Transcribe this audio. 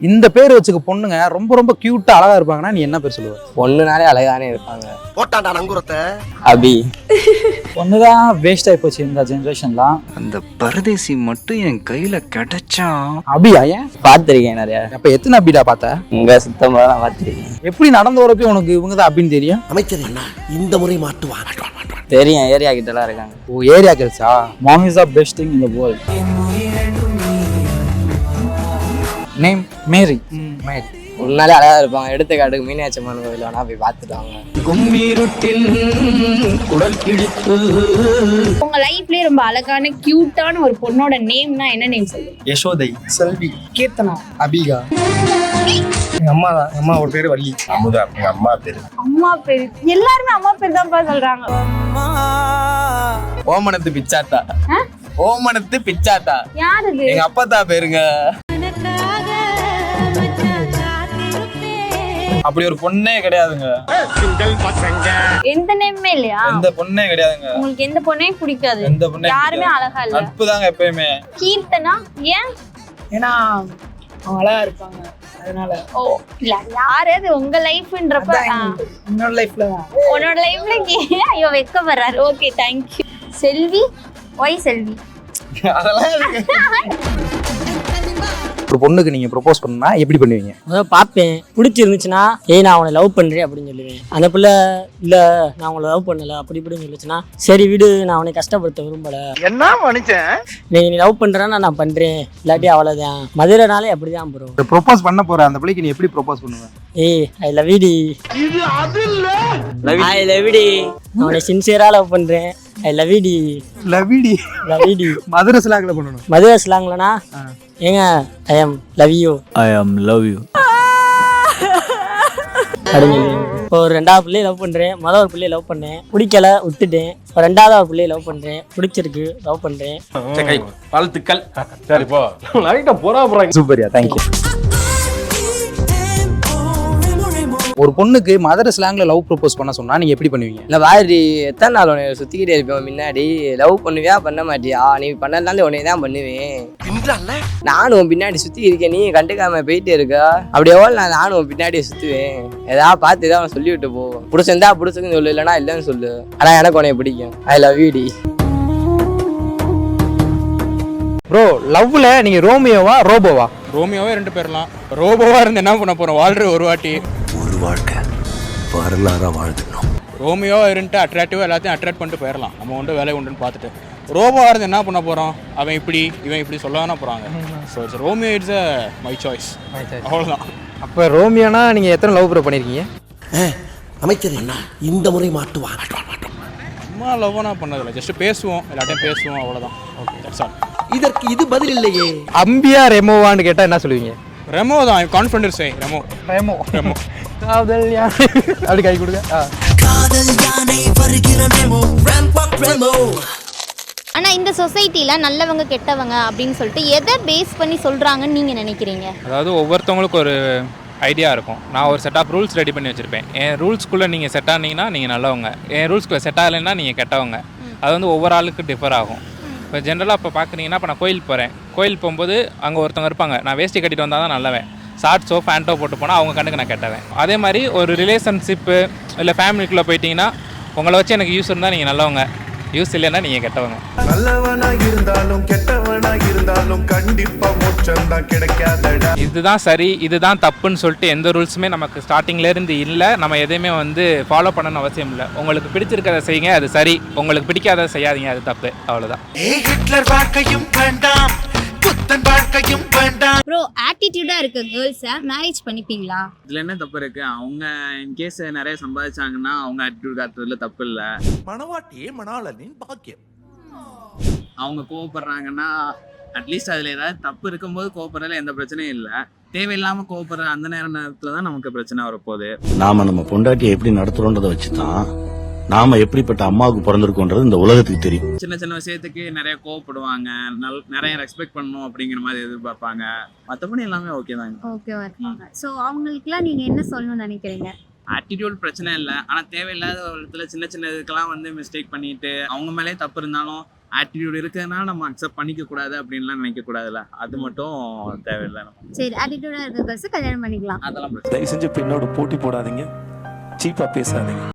இந்த பேர் வச்சுக்க பொண்ணுங்க ரொம்ப ரொம்ப கியூட்டா அழகா இருப்பாங்கன்னா நீ என்ன பேர் சொல்லுவ? பொண்ணுனாலே அழகானே இருப்பாங்க. போட்டாண்டா நங்குறத்தை அபி. பொண்ணுதான் வேஸ்ட் ஆகி போச்சு இந்த ஜென்ரேஷன்லாம். அந்த பரதேசி மட்டும் என் கையில கிடைச்சா. அபியா? ஏன்? பார்த்துருக்கேன் நிறைய. அப்ப எத்தனை அபிடா பார்த்த? உங்க சுத்தமாக தான் பார்த்துருக்கேன். எப்படி நடந்து வரப்போ உனக்கு இவங்க தான் அபின்னு தெரியும்? அமைச்சர் இந்த முறை மாட்டுவான். தெரியும், ஏரியா கிட்டலாம் இருக்காங்க. ஓ, ஏரியா கேர்ள்ஸா? Mom is the best thing in the world. Name Mary. Mary. முன்னாலே அழகா இருப்பாங்க. எடுத்துக்காட்டுக்கு மீனாட்சி அம்மன் கோயில் வேணா போய் பார்த்துட்டாங்க. உங்க லைஃப்லயே ரொம்ப அழகான கியூட்டான ஒரு பொண்ணோட நேம்னா என்ன நேம் சொல்லுங்க? யசோதை, செல்வி, கீர்த்தனா, அபிகா. எங்க அம்மா தான். அம்மா ஒரு பேரு வள்ளி. அமுதா எங்க அம்மா பேரு. அம்மா பேரு எல்லாருமே அம்மா பேர் தான்ப்பா சொல்றாங்க. ஓமனத்து பிச்சாத்தா. ஓமனத்து பிச்சாத்தா யார் இது? எங்க அப்பா தான் பேருங்க. அப்படி ஒரு பொண்ணே கிடையாதுங்க. எந்த நேமே இல்லையா? எந்த பொண்ணே கிடையாதுங்க. உங்களுக்கு எந்த பொண்ணே பிடிக்காது? எந்த பொண்ணே யாருமே அழகா இல்ல. நட்புதாங்க எப்பயுமே. கீர்த்தனா ஏன்? ஏன்னா அவங்க அழகா இருப்பாங்க, அதனால. ஓ இல்ல, யாராவது உங்க லைஃப்ன்றப்ப என்னோட லைஃப்ல தான். உன்னோட லைஃப்ல ஐயோ வெக்கப்படுறாரு. Okay, thank you. Selvi, why Selvi? ஒரு பொண்ணுக்கு நீங்க ப்ரொபோஸ் பண்ணா எப்படி பண்ணுவீங்க? அதான் பார்ப்பேன், பிடிச்சிருந்துச்சுன்னா நான் அவனை லவ் பண்ணுறேன் அப்படின்னு சொல்லுவேன். அந்த பிள்ளை இல்லை நான் அவங்கள லவ் பண்ணலை அப்படி இப்படின்னு சொல்லிச்சுன்னா சரி விடு, நான் அவனை கஷ்டப்படுத்த விரும்பலை, என்ன மனுஷன் நீ லவ் பண்ணுறேன்னா நான் பண்ணுறேன், இல்லாட்டி அவ்வளோதான். மதுரைனாலே அப்படி தான் ப்ரோ. ப்ரொபோஸ் பண்ண போற அந்த பிள்ளைக்கு நீ எப்படி ப்ரொபோஸ் பண்ணுவ? ஐ லவ் யூ டி. ஐ லவ் யூ டி. அவனை சின்சியராக லவ் பண்ணுறேன். ஐ லவ் யூ டி. லவ்டி. லவ் யூ டி. மதுரை ஸ்லாங்ல பண்ணணும். மதுரை ஸ்லாங்லனா ஏங்க I am love you. I am love you அப்படின்னு இப்போ ஒரு ரெண்டாவது பிள்ளையை லவ் பண்ணுறேன். முதல் ஒரு பிள்ளையை லவ் பண்ணேன், பிடிக்கல விட்டுட்டேன். இப்போ ரெண்டாவது ஒரு பிள்ளையை லவ் பண்ணுறேன், பிடிச்சிருக்கு, லவ் பண்ணுறேன். வாழ்த்துக்கள். சரி போ லைட்டா போறாங்க. சூப்பர்யா, தேங்க்யூ. ஒரு பொண்ணுக்கு மதுரை ஸ்லாங்ல லவ் ப்ரொபோஸ் பண்ண சொன்னா நீங்க எப்படி பண்ணுவீங்க? இல்லை வாரி எத்தனை நாள் உன்னை சுற்றிக்கிட்டே இருப்பேன் முன்னாடி. லவ் பண்ணுவியா பண்ண மாட்டியா? நீ பண்ணதாலே உன்னை தான் பண்ணுவேன். நானும் உன் பின்னாடி சுற்றி இருக்கேன், நீ கண்டுக்காம போயிட்டே இருக்கா. அப்படி எவ்வளோ நானும் உன் பின்னாடியே சுற்றுவேன். ஏதாவது பார்த்து ஏதாவது அவன் சொல்லிவிட்டு போ. பிடிச்சிருந்தா பிடிச்சிருக்குன்னு சொல்லு, இல்லைனா இல்லைன்னு சொல்லு. ஆனால் எனக்கு உன்னை பிடிக்கும். ஐ லவ் யூ டி. ப்ரோ, லவ்ல நீங்க ரோமியோவா ரோபோவா? ரோமியோவே 2 பேர்லாம். ரோபோவா இருந்து என்ன பண்ண போறோம்? வாழ்ற ஒரு வாட்டி ஒரு வாழ்க்கை வரலாறா வாழ்ந்துடணும். ரோமியோவா இருந்துட்டு அட்ராக்டிவா எல்லாத்தையும் அட்ராக்ட் பண்ணிட்டு போயிடலாம். நம்ம உண்டு வேலை உண்டுன்னு பார்த்துட்டு ரோபோவா இருந்து என்ன பண்ண போறோம்? அவன் இப்படி இவன் இப்படி சொல்ல தானே போறாங்க. So it's Romeo, it's my choice. அவ்வளோதான். அப்ப ரோமியோனா நீங்க எத்தனை லவ் ப்ரோ பண்ணிருக்கீங்க? அமைச்சர் இந்த முறை மாட்டுவான். சும்மா லவ்னா பண்ணதில்லை, ஜஸ்ட் பேசுவோம், எல்லாத்தையும் பேசுவோம், அவ்வளோதான். Okay, that's all. இதற்கு இது பதில் இல்லையே. அம்பியா ரெமோவான்னு கேட்டா என்ன சொல்லுவீங்க? ரெமோ தான். ஐ கான்ஃபிடன்ட் சே ரெமோ. ரெமோ. ரெமோ. காதல் யானை. அப்படி கை கொடுங்க. காதல் யானை வருகிற ரெமோ, ரேம்ப் அப் ரெமோ. ஆனா இந்த சொசைட்டில நல்லவங்க கெட்டவங்க அப்படின்னு சொல்லிட்டு எதை பேஸ் பண்ணி சொல்றாங்கன்னு நீங்க நினைக்கிறீங்க? அதாவது ஒவ்வொருத்தவங்களுக்கு ஒரு ஐடியா இருக்கும். நான் ஒரு செட் ஆஃப் ரூல்ஸ் ரெடி பண்ணி வச்சுருப்பேன். என் ரூல்ஸ்குள்ளே நீங்கள் செட் ஆனீங்கன்னா நீங்கள் நல்லவங்க, என் ரூல்ஸ்குள்ளே செட் ஆகலைன்னா நீங்கள் கெட்டவங்க. அது வந்து ஒவ்வொரு ஆளுக்கு டிஃபர் ஆகும். இப்போ ஜென்ரலாக இப்போ பார்க்குறீங்கன்னா, இப்போ நான் கோயிலுக்கு போகிறேன். கோயில் போகும்போது அங்கே ஒருத்தவங்க இருப்பாங்க, நான் வேஷ்டி கட்டிட்டு வந்தால் தான் நல்லவன், ஷார்ட்ஸோ ஃபேண்ட்டோ போட்டு போனால் அவங்க கண்ணுக்கு நான் கெட்டவன். அதே மாதிரி ஒரு ரிலேஷன்ஷிப்பு இல்லை ஃபேமிலிக்குள்ளே போயிட்டீங்கன்னா உங்களை வச்சு எனக்கு யூஸ் இருந்தால் நீங்கள் நல்லவங்க, யூஸ் இல்லைன்னா நீங்கள் கெட்டவங்க. நல்லவனா இருந்தாலும் கெட்டவனா இருந்தாலும் கண்டிப்பா மோட்சம் தான் கிடைக்காதடா. இதுதான் சரி இதுதான் தப்புன்னு சொல்லிட்டு எந்த ரூல்ஸுமே நமக்கு ஸ்டார்டிங்லேருந்து இல்லை. நம்ம எதையுமே வந்து ஃபாலோ பண்ணணும்னு அவசியம் இல்லை. உங்களுக்கு பிடிச்சிருக்கிறத செய்யுங்க, அது சரி. உங்களுக்கு பிடிக்காத செய்யாதீங்க, அது தப்பு. அவ்வளோதான். ஹிட்லர் வாழ்க்கையும் வேண்டாம், புத்தன் வாழ்க்கையும் வேண்டாம். ப்ரோ, ஆட்டிடியூடா இருக்க கேர்ள்ஸை மேரேஜ் பண்ணிப்பீங்களா? இதுல என்ன தப்பு இருக்கு? அவங்க இன்கேஸ் நிறைய சம்பாதிச்சாங்கன்னா அவங்க ஆட்டிடியூட் காட்டுறதுல தப்பு இல்லை. மணவாட்டியே மணாளனின் பாக்கியம். அவங்க கோவப்படுறாங்கன்னா அட்லீஸ்ட் அதுல ஏதாவது தப்பு இருக்கும்போது கோவப்படுறதுல எந்த பிரச்சனையும் இல்லை. தேவையில்லாம கோவப்படுற அந்த நேரத்துல தான் நமக்கு பிரச்சனை வரப்போகுது. நாம நம்ம பொண்டாட்டியை எப்படி நடத்துறோன்றதை வச்சுதான் நாம எப்படிப்பட்ட அம்மாவுக்கு பிறந்திருக்கோன்றது இந்த உலகத்துக்கு தெரியும். சின்ன சின்ன விஷயத்துக்கு நிறைய கோவப்படுவாங்க, நிறைய ரெஸ்பெக்ட் பண்ணணும் அப்படிங்கிற மாதிரி எதிர்பார்ப்பாங்க. மற்றபடி எல்லாமே ஓகே தாங்க. ஓகேவா இருக்காங்க. ஸோ அவங்களுக்குலாம் நீங்க என்ன சொல்லணும்னு நினைக்கிறீங்க? ஆட்டிடியூட் பிரச்சனை இல்லை, ஆனால் தேவையில்லாத ஒரு இடத்துல சின்ன சின்ன இதுக்கெல்லாம் வந்து மிஸ்டேக் பண்ணிட்டு அவங்க மேலே தப்பு இருந்தாலும் ஆட்டிடியூட் இருக்குதுன்னா நம்ம அக்செப்ட் பண்ணிக்க கூடாது அப்படின்லாம் நினைக்க கூடாதுல்ல, அது மட்டும் தேவையில்லை. சரி, ஆட்டிடியூடா இருக்க கல்ஸ் கல்யாணம் பண்ணிக்கலாம். அதெல்லாம் பிரச்சனை. தயவு செஞ்சு பெண்ணோட போட்டி போடாதீங்க, சீப்பா பேசாதீங்க.